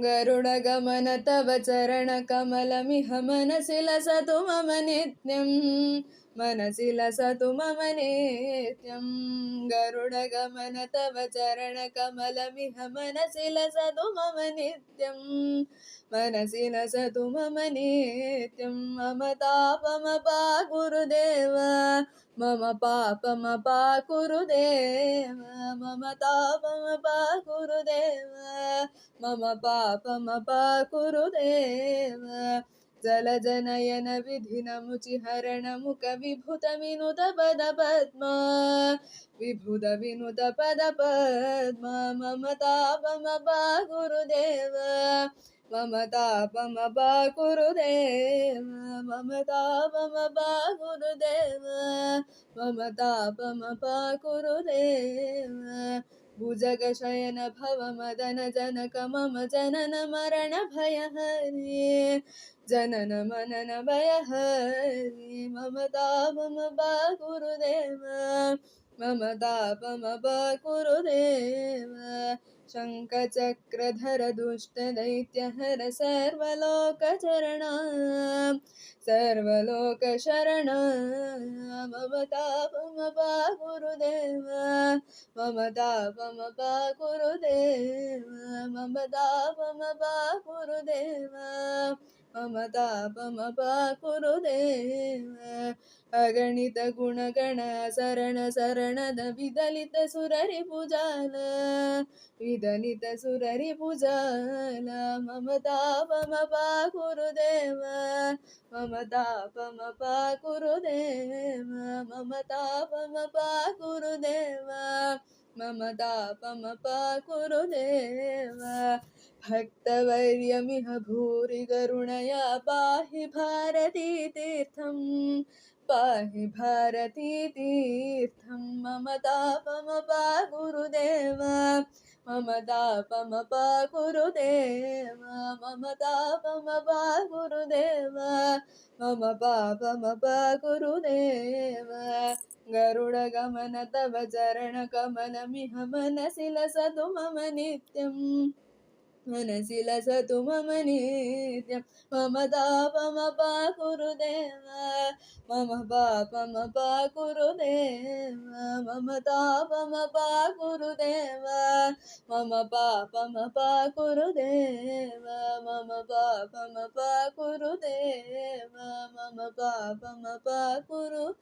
गरुडगमन तव चरणकमलमिह मनसि लसतु मम नित्यं मनसि लसतु मम नित्यं गरुडगमन तव चरणकमलमिह मनसि लसतु मम नित्यं मनसि लसतु मम नित्यं मम तापमपा गुरुदेव मम पापमपा गुरुदेव मम तापमपा गुरुदेव मम पापमपा गुरुदेव जलजनयन विधिनमुचिहरण मुख विभुत विनुत पद पद्मा विभुत विनुत पद पद्मा मम तापमपा गुरुदेव मम तापमपा गुरुदेव मम तापमपा गुरुदेव मम तापमपा गुरुदेव भुजगशयन भव मदन जनक मम जनन मरण भयहरि जनन मनन भयहरि मम तापमपा गुरुदेव मम तापमपा गुरुदेव शङ्खचक्रधर दुष्टदैत्यहर सर्वलोकचरणा सर्वलोकशरणा मम तापमपा गुरुदेव मम तापमपा गुरुदेव मम तापमपा गुरुदेव मम तापमपा गुरुदेव अगणित गुणगण शरण शरणद विदलित सुररि पूजाल विदलित सुररि पूजाल मम तापमपा गुरुदेव मम तापमपा गुरुदेव मम तापमपा गुरुदेव मम तापमपा गुरुदेव भक्तवर्यमिह भूरि करुणया पाहि भारती तीर्थं पाहि भारती तीर्थं मम तापमपा गुरुदेव मम तापमपा गुरुदेव मम तापमपा गुरुदेव मम पापमपा गुरुदेव गरुडगमन तव चरणकमलमिह मनसि लसतु मम नित्यं मनसि लसतु मम नित्यं मम तापमपा गुरुदेव मम पापमपा गुरुदेव मम तापमपा गुरुदेव मम पापमपा गुरुदेव मम पापमपा गुरुदेव मम पापमपा गुरुदेव